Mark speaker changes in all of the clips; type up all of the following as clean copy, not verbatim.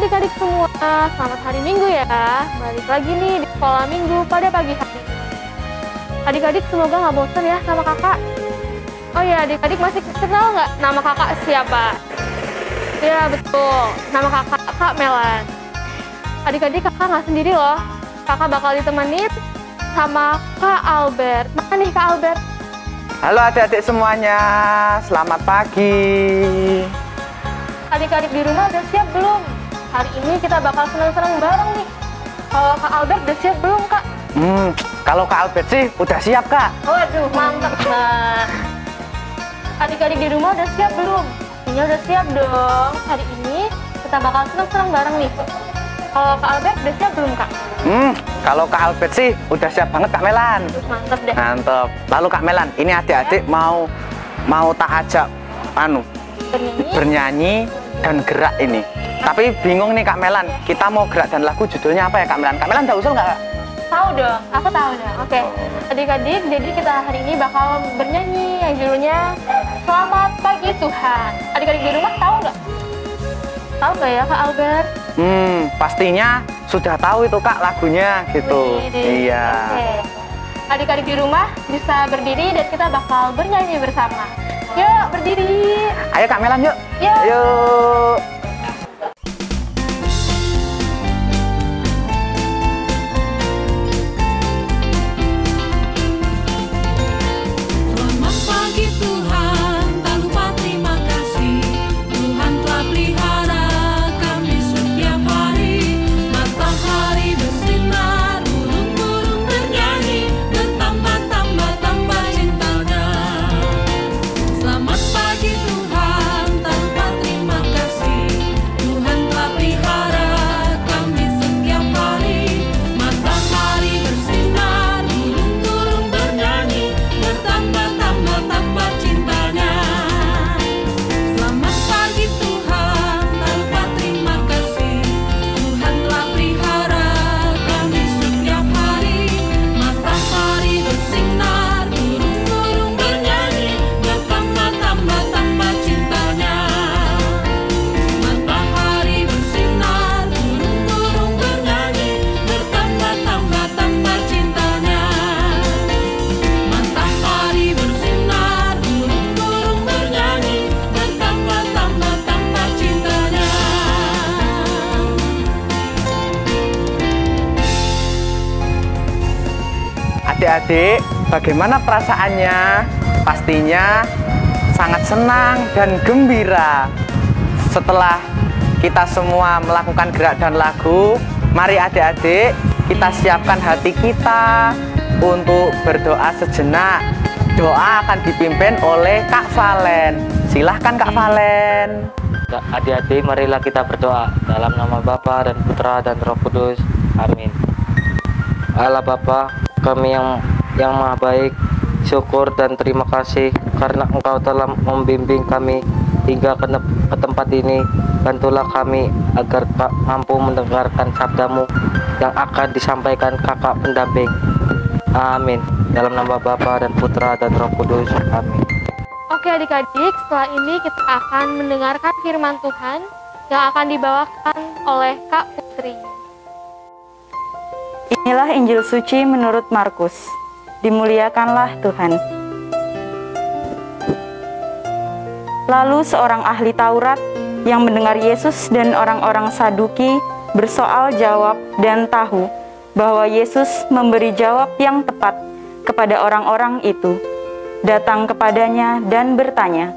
Speaker 1: adik-adik semua, selamat hari Minggu ya. Balik lagi nih di sekolah Minggu pada pagi hari. Adik-adik semoga nggak bosan ya sama kakak. Oh ya, adik-adik masih kenal nggak nama kakak siapa? Ya betul, nama kakak Kak Melan. Adik-adik kakak nggak sendiri loh. Kakak bakal ditemenin sama Kak Albert. Mana nih Kak Albert?
Speaker 2: Halo adik-adik semuanya, selamat pagi.
Speaker 1: Adik-adik di rumah udah siap belum? Hari ini kita bakal seneng-seneng bareng nih. Kalau Kak Albert udah siap belum Kak?
Speaker 2: Kalau Kak Albert sih udah siap Kak.
Speaker 1: Waduh, mantap Kak. Adik-adik di rumah udah siap belum? Pastinya udah siap dong. Hari ini kita bakal seneng-seneng bareng nih. Kalau Kak Albert udah siap belum Kak?
Speaker 2: Kalau Kak Albert sih udah siap banget Kak Melan.
Speaker 1: Mantap deh.
Speaker 2: Mantap. Lalu Kak Melan, ini adik-adik mau tak ajak bernyanyi dan gerak ini. Tapi bingung nih Kak Melan, kita mau gerak dan lagu judulnya apa ya Kak Melan? Kak Melan udah usul nggak?
Speaker 1: Tahu dong, aku tahu dong. Oke, adik-adik, jadi kita hari ini bakal bernyanyi yang judulnya Selamat Pagi Tuhan. Adik-adik di rumah tahu nggak? Tahu nggak ya Kak Albert?
Speaker 2: Pastinya sudah tahu itu Kak lagunya gitu. Iya.
Speaker 1: Oke. Adik-adik di rumah bisa berdiri dan kita bakal bernyanyi bersama. Yuk, berdiri.
Speaker 2: Ayo Kak Melan yuk.
Speaker 1: Yuk.
Speaker 2: Yuk. Adik-adik, bagaimana perasaannya? Pastinya sangat senang dan gembira. Setelah kita semua melakukan gerak dan lagu, mari adik-adik kita siapkan hati kita untuk berdoa sejenak. Doa akan dipimpin oleh Kak Valen. Silahkan Kak Valen.
Speaker 3: Adik-adik, marilah kita berdoa dalam nama Bapa dan Putra dan Roh Kudus. Amin. Allah Bapa, kami yang maha baik, syukur dan terima kasih karena Engkau telah membimbing kami hingga ke tempat ini. Bantulah kami agar mampu mendengarkan sabdamu yang akan disampaikan kakak pendamping. Amin. Dalam nama Bapa dan Putra dan Roh Kudus. Amin.
Speaker 1: Oke adik-adik, setelah ini kita akan mendengarkan firman Tuhan yang akan dibawakan oleh Kak Putri.
Speaker 4: Inilah Injil suci menurut Markus. Dimuliakanlah Tuhan. Lalu seorang ahli Taurat yang mendengar Yesus dan orang-orang Saduki bersoal jawab dan tahu bahwa Yesus memberi jawab yang tepat kepada orang-orang itu, datang kepadanya dan bertanya,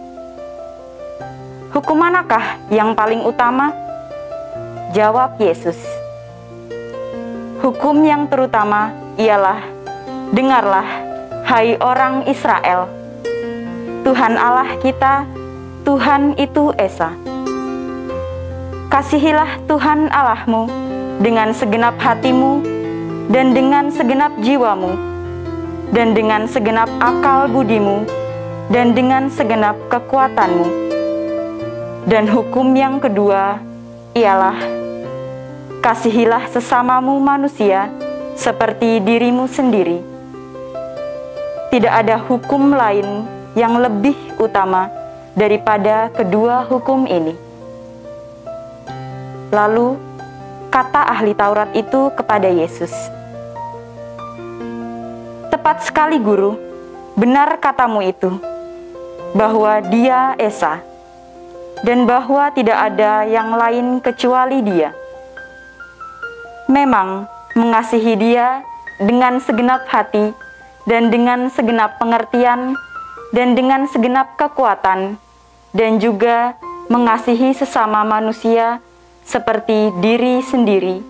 Speaker 4: "Hukum manakah yang paling utama?" Jawab Yesus, "Hukum yang terutama ialah, dengarlah, hai orang Israel, Tuhan Allah kita, Tuhan itu Esa. Kasihilah Tuhan Allahmu dengan segenap hatimu, dan dengan segenap jiwamu, dan dengan segenap akal budimu, dan dengan segenap kekuatanmu. Dan hukum yang kedua ialah, kasihilah sesamamu manusia seperti dirimu sendiri. Tidak ada hukum lain yang lebih utama daripada kedua hukum ini." Lalu kata ahli Taurat itu kepada Yesus, "Tepat sekali, Guru, benar katamu itu, bahwa Dia Esa, dan bahwa tidak ada yang lain kecuali Dia. Memang mengasihi Dia dengan segenap hati, dan dengan segenap pengertian, dan dengan segenap kekuatan, dan juga mengasihi sesama manusia seperti diri sendiri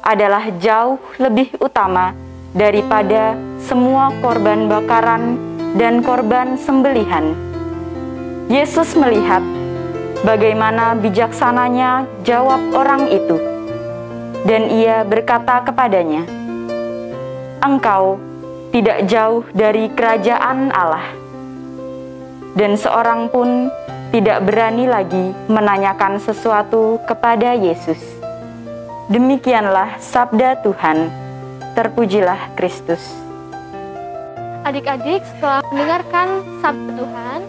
Speaker 4: adalah jauh lebih utama daripada semua korban bakaran dan korban sembelihan." Yesus melihat bagaimana bijaksananya jawab orang itu, dan Ia berkata kepadanya, "Engkau tidak jauh dari kerajaan Allah." Dan seorang pun tidak berani lagi menanyakan sesuatu kepada Yesus. Demikianlah sabda Tuhan. Terpujilah Kristus.
Speaker 1: Adik-adik, setelah mendengarkan sabda Tuhan,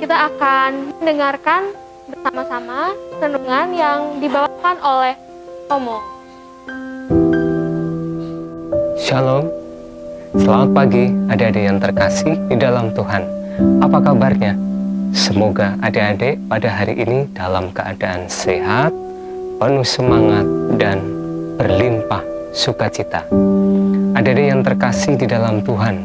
Speaker 1: kita akan mendengarkan bersama-sama renungan yang dibawakan oleh Omo.
Speaker 5: Shalom, selamat pagi adik-adik yang terkasih di dalam Tuhan. Apa kabarnya? Semoga adik-adik pada hari ini dalam keadaan sehat, penuh semangat, dan berlimpah sukacita. Adik-adik yang terkasih di dalam Tuhan,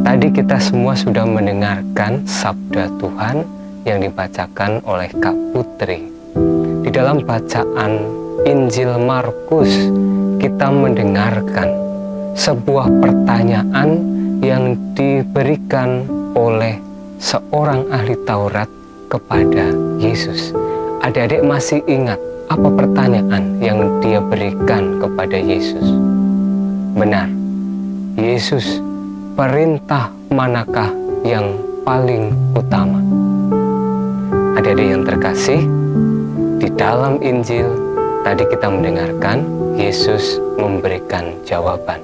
Speaker 5: tadi kita semua sudah mendengarkan sabda Tuhan yang dibacakan oleh Kak Putri. Di dalam bacaan Injil Markus, kita mendengarkan sebuah pertanyaan yang diberikan oleh seorang ahli Taurat kepada Yesus. Adik-adik masih ingat apa pertanyaan yang dia berikan kepada Yesus? Benar, Yesus, perintah manakah yang paling utama? Adik-adik yang terkasih, di dalam Injil tadi kita mendengarkan Yesus memberikan jawaban.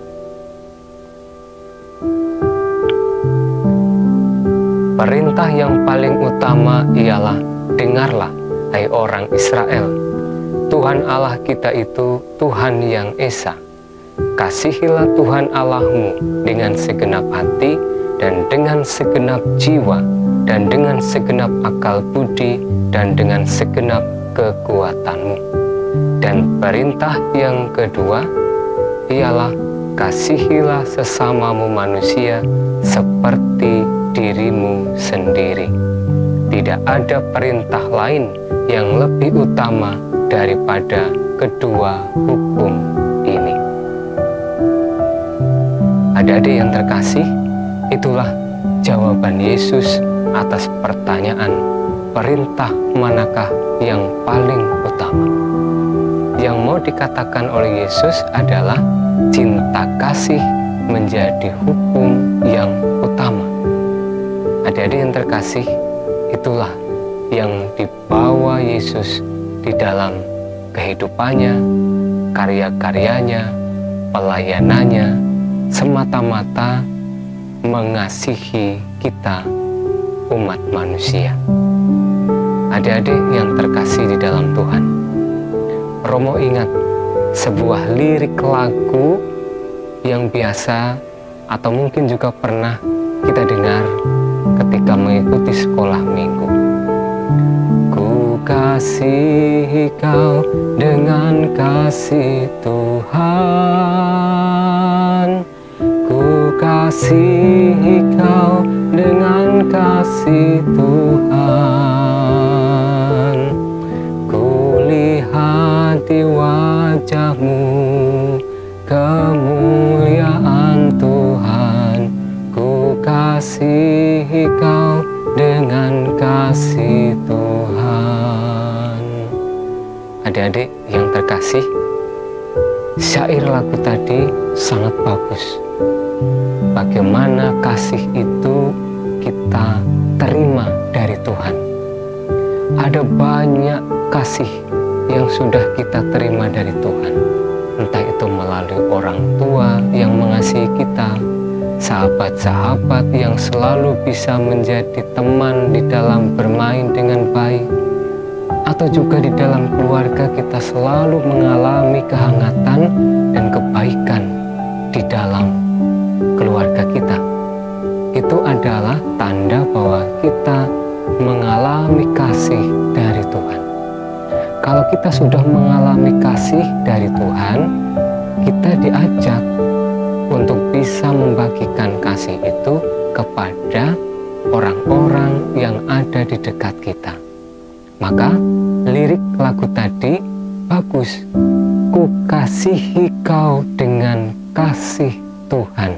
Speaker 5: Perintah yang paling utama ialah, dengarlah, hai orang Israel, Tuhan Allah kita itu Tuhan yang Esa. Kasihilah Tuhan Allahmu dengan segenap hati, dan dengan segenap jiwa, dan dengan segenap akal budi, dan dengan segenap kekuatanmu. Dan perintah yang kedua ialah, kasihilah sesamamu manusia seperti dirimu sendiri. Tidak ada perintah lain yang lebih utama daripada kedua hukum ini. Adik-adik yang terkasih, itulah jawaban Yesus atas pertanyaan perintah manakah yang paling utama. Yang mau dikatakan oleh Yesus adalah cinta kasih menjadi hukum yang utama. Adik-adik yang terkasih, itulah yang dibawa Yesus di dalam kehidupannya, karya-karyanya, pelayanannya, semata-mata mengasihi kita, umat manusia. Adik-adik yang terkasih di dalam Tuhan, Romo ingat sebuah lirik lagu yang biasa atau mungkin juga pernah kita dengar ketika mengikuti sekolah minggu. Ku kasihi kau dengan kasih Tuhan, ku kasihi kau dengan kasih Tuhan. Ku lihat di wajahmu kemuliaan Tuhan, ku kasihi kau dengan kasih Tuhan. Adik-adik yang terkasih, syair lagu tadi sangat bagus. Bagaimana kasih itu kita terima dari Tuhan. Ada banyak kasih yang sudah kita terima dari Tuhan. Entah itu melalui orang tua yang mengasihi kita, sahabat-sahabat yang selalu bisa menjadi teman di dalam bermain dengan baik, atau juga di dalam keluarga kita selalu mengalami kehangatan dan kebaikan di dalam keluarga kita, itu adalah tanda bahwa kita mengalami kasih dari Tuhan. Kalau kita sudah mengalami kasih dari Tuhan, kita diajak untuk bisa membagikan kasih itu kepada orang-orang yang ada di dekat kita. Maka lirik lagu tadi bagus. Ku kasihi kau dengan kasih Tuhan.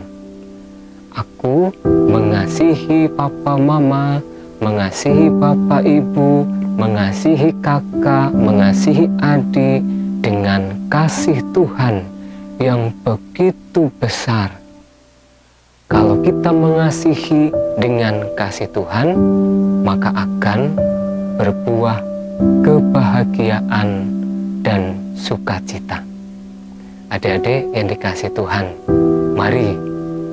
Speaker 5: Aku mengasihi papa mama, mengasihi bapak ibu, mengasihi kakak, mengasihi adik dengan kasih Tuhan yang begitu besar. Kalau kita mengasihi dengan kasih Tuhan, maka akan berbuah kebahagiaan dan sukacita. Adik-adik yang dikasih Tuhan, mari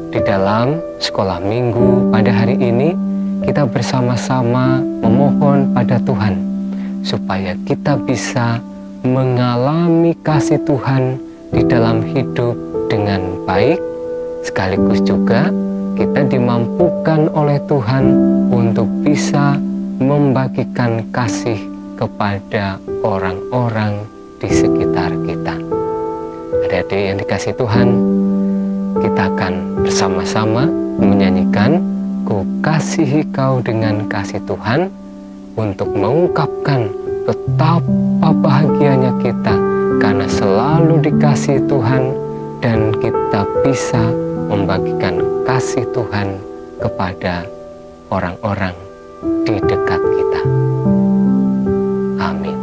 Speaker 5: di dalam sekolah minggu pada hari ini kita bersama-sama memohon pada Tuhan supaya kita bisa mengalami kasih Tuhan di dalam hidup dengan baik, sekaligus juga kita dimampukan oleh Tuhan untuk bisa membagikan kasih kepada orang-orang di sekitar kita. Adik-adik yang dikasih Tuhan, kita akan bersama-sama menyanyikan Ku kasihi kau dengan kasih Tuhan untuk mengungkapkan betapa bahagianya kita karena selalu dikasih Tuhan dan kita bisa membagikan kasih Tuhan kepada orang-orang di dekat kita. Amin.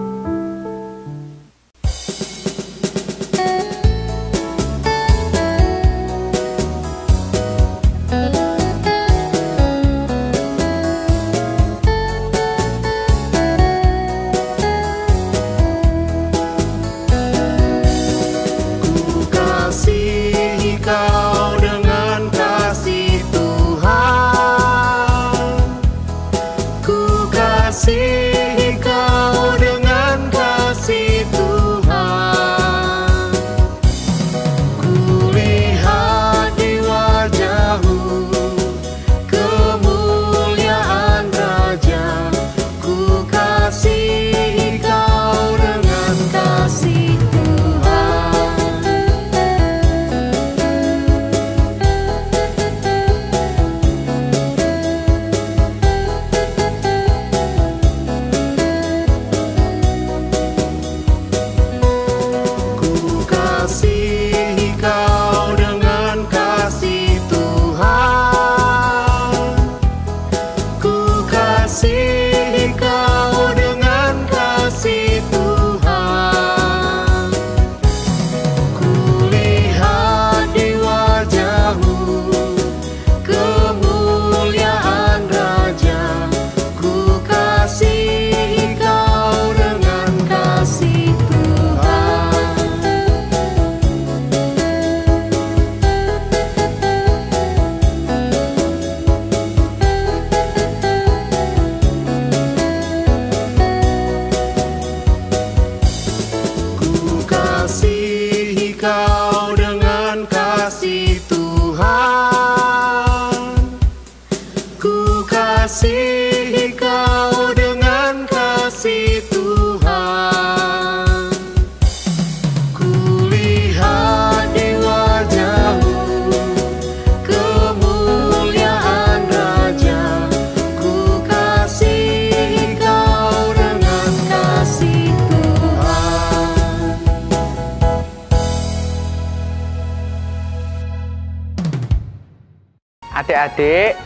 Speaker 2: Adik-adik,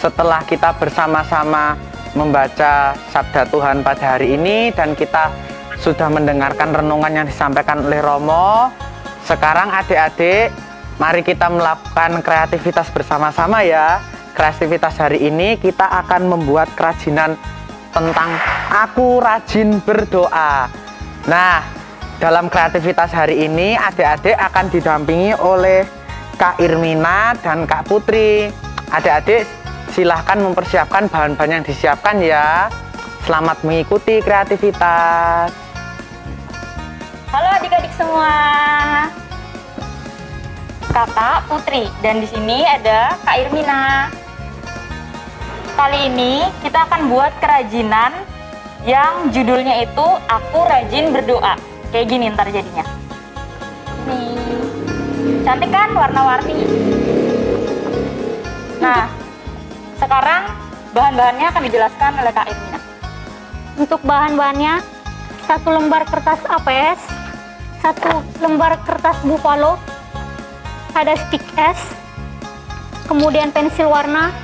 Speaker 2: setelah kita bersama-sama membaca sabda Tuhan pada hari ini dan kita sudah mendengarkan renungan yang disampaikan oleh Romo, sekarang adik-adik, mari kita melakukan kreativitas bersama-sama ya. Kreativitas hari ini kita akan membuat kerajinan tentang aku rajin berdoa. Nah, dalam kreativitas hari ini adik-adik akan didampingi oleh Kak Irmina dan Kak Putri. Adik-adik silahkan mempersiapkan bahan-bahan yang disiapkan ya. Selamat mengikuti kreativitas.
Speaker 4: Halo adik-adik semua. Kakak Putri dan di sini ada Kak Irmina. Kali ini kita akan buat kerajinan yang judulnya itu Aku Rajin Berdoa. Kayak gini ntar jadinya. Nih. Cantik kan, warna-warni. Nah, sekarang bahan-bahannya akan dijelaskan oleh Kak Irmina.
Speaker 1: Untuk bahan-bahannya, 1 lembar kertas APS, 1 lembar kertas buffalo, ada stick es, kemudian pensil warna,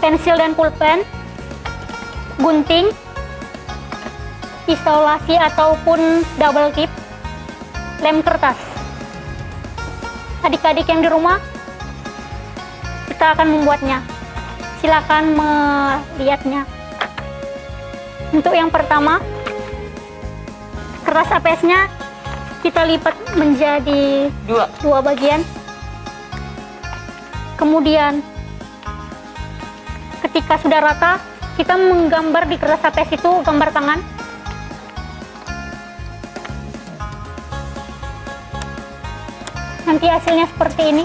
Speaker 1: pensil dan pulpen, gunting, pisau lasi ataupun double tip, lem kertas. Adik-adik yang di rumah, kita akan membuatnya. Silakan melihatnya. Untuk yang pertama, kertas APS-nya kita lipat menjadi dua bagian. Kemudian ketika sudah rata, kita menggambar di kertas APS itu gambar tangan. Nanti hasilnya seperti ini.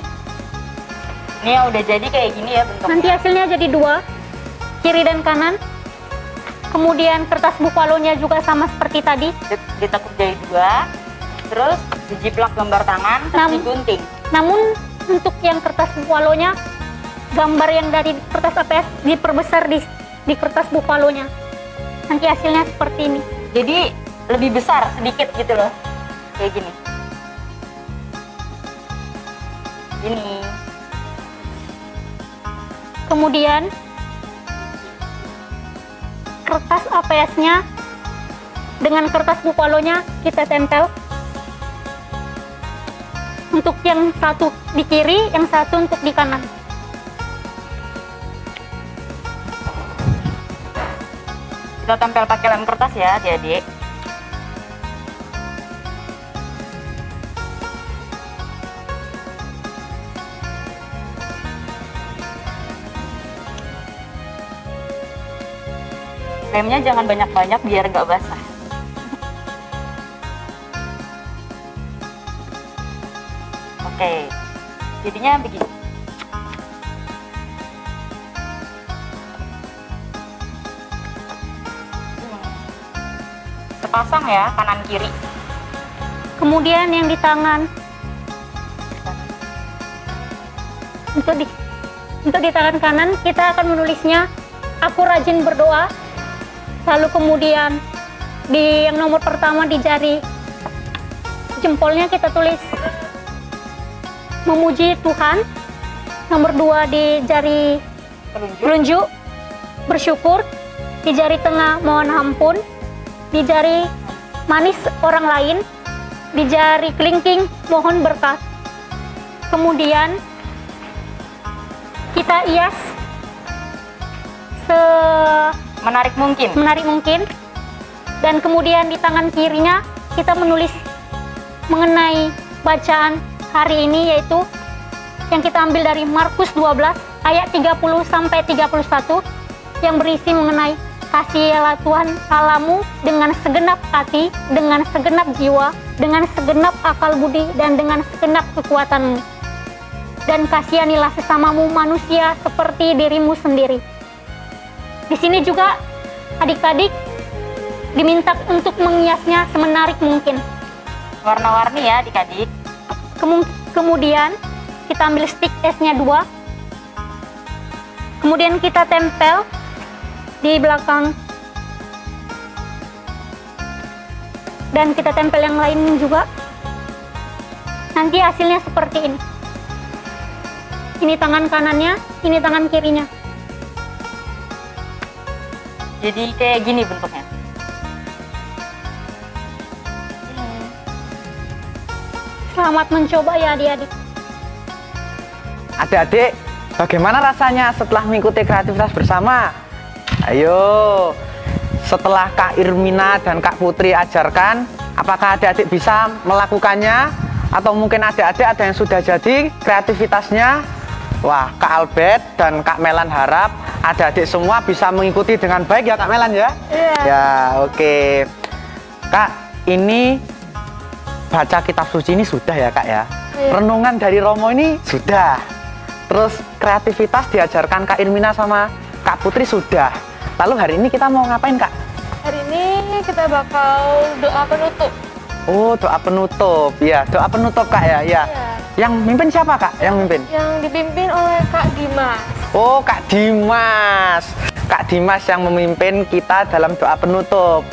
Speaker 4: Ini yang udah jadi kayak gini ya bentuknya.
Speaker 1: Nanti hasilnya jadi 2, kiri dan kanan. Kemudian kertas buffalo-nya juga sama seperti tadi.
Speaker 4: Ditekuk jadi 2, terus dijiplak gambar tangan, terus digunting.
Speaker 1: Namun untuk yang kertas buffalo-nya, gambar yang dari kertas APS diperbesar di kertas buffalo-nya. Nanti hasilnya seperti ini.
Speaker 4: Jadi lebih besar sedikit gitu loh. Kayak gini. Ini.
Speaker 1: Kemudian kertas APS-nya dengan kertas buffalo-nya kita tempel. Untuk yang satu di kiri, yang satu untuk di kanan.
Speaker 4: Kita tempel pakai lem kertas ya, adik-adik. Lemnya jangan banyak-banyak biar nggak basah. Oke, jadinya begini. Sepasang ya, kanan kiri.
Speaker 1: Kemudian yang di tangan. Untuk di tangan kanan kita akan menulisnya Aku Rajin Berdoa. Lalu kemudian di yang nomor pertama di jari jempolnya kita tulis memuji Tuhan. Nomor 2 di jari telunjuk bersyukur. Di jari tengah mohon ampun. Di jari manis orang lain. Di jari kelingking mohon berkat. Kemudian kita hias menarik mungkin, dan kemudian di tangan kirinya kita menulis mengenai bacaan hari ini, yaitu yang kita ambil dari Markus 12 ayat 30 sampai 31 yang berisi mengenai kasihilah Tuhan Allahmu dengan segenap hati, dengan segenap jiwa, dengan segenap akal budi, dan dengan segenap kekuatanmu, dan kasihanilah sesamamu manusia seperti dirimu sendiri. Di sini juga adik-adik diminta untuk menghiasnya semenarik mungkin.
Speaker 4: Warna-warni ya adik-adik.
Speaker 1: Kemudian kita ambil stick esnya 2. Kemudian kita tempel di belakang. Dan kita tempel yang lain juga. Nanti hasilnya seperti ini. Ini tangan kanannya, ini tangan kirinya.
Speaker 4: Jadi kayak gini bentuknya.
Speaker 1: Selamat mencoba ya adik-adik.
Speaker 2: Adik-adik, bagaimana rasanya setelah mengikuti kreativitas bersama? Ayo, setelah Kak Irmina dan Kak Putri ajarkan, apakah adik-adik bisa melakukannya? Atau mungkin adik-adik ada yang sudah jadi kreativitasnya? Wah, Kak Albert dan Kak Melan harap adik-adik semua bisa mengikuti dengan baik ya Kak Melan ya?
Speaker 1: Iya.
Speaker 2: Ya, oke. Kak, ini baca kitab suci ini sudah ya Kak ya?
Speaker 1: Iya.
Speaker 2: Renungan dari Romo ini sudah. Terus kreativitas diajarkan Kak Irmina sama Kak Putri sudah. Lalu hari ini kita mau ngapain Kak?
Speaker 1: Hari ini kita bakal doa penutup.
Speaker 2: Oh, doa penutup. Ya, doa penutup Kak ya. Ya.
Speaker 1: Iya.
Speaker 2: Yang mimpin siapa Kak? Yang mimpin?
Speaker 1: Yang dipimpin oleh Kak Dimas.
Speaker 2: Oh, Kak Dimas. Kak Dimas yang memimpin kita dalam doa penutup.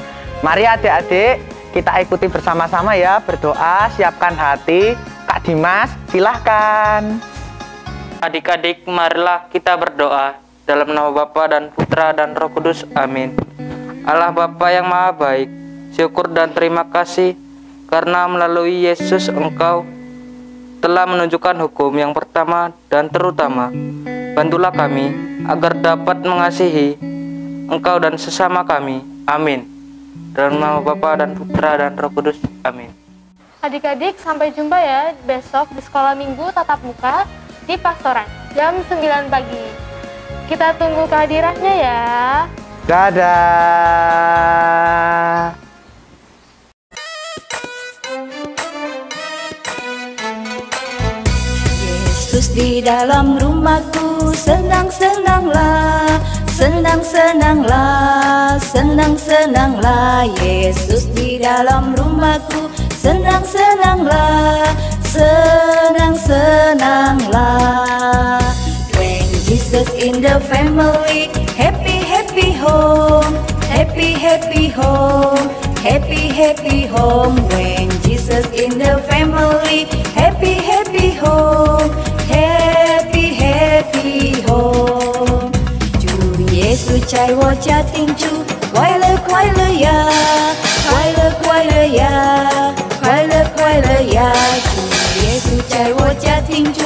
Speaker 2: Mari adik-adik, kita ikuti bersama-sama ya, berdoa, siapkan hati. Kak Dimas, silahkan.
Speaker 3: Adik-adik, marilah kita berdoa dalam nama Bapa dan Putra dan Roh Kudus. Amin. Allah Bapa yang Maha Baik, syukur dan terima kasih karena melalui Yesus Engkau telah menunjukkan hukum yang pertama dan terutama. Bantulah kami agar dapat mengasihi Engkau dan sesama kami. Amin. Dalam nama Bapa dan Putra dan Roh Kudus. Amin.
Speaker 1: Adik-adik, sampai jumpa ya besok di sekolah minggu tatap muka di Pastoran jam 9 pagi. Kita tunggu kehadirannya ya.
Speaker 2: Dadah.
Speaker 6: Yesus di dalam rumahku, senang-senanglah, senang-senanglah, senang-senanglah. Yesus di dalam rumahku, senang-senanglah, senang-senanglah. When Jesus in the family, happy, happy home, happy, happy home, happy, happy home. When Jesus in the family, happy, happy home, happy, happy home. 主耶稣在我家庭住，快乐快乐呀，快乐快乐呀，快乐快乐呀。主耶稣在我家庭住，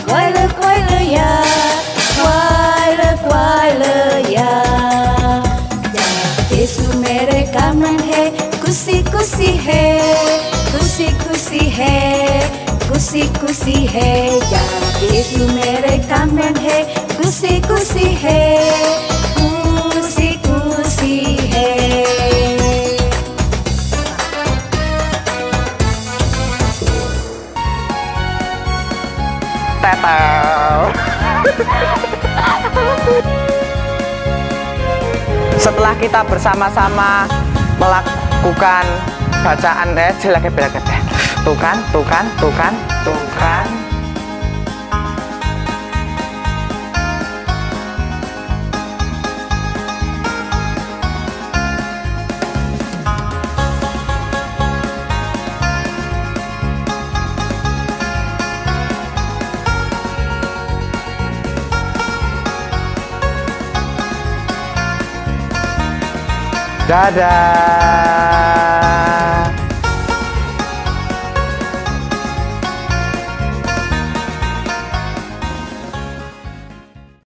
Speaker 6: 快乐快乐呀，快乐快乐呀。Yesu mereka menhe, kusi kusi he, kusi kusi he, kusi kusi he. Yesu mereka menhe, kusi kusi he, kusi kusi he.
Speaker 2: Tetel. Setelah kita bersama-sama melakukan bacaan jelek tuh kan dadah.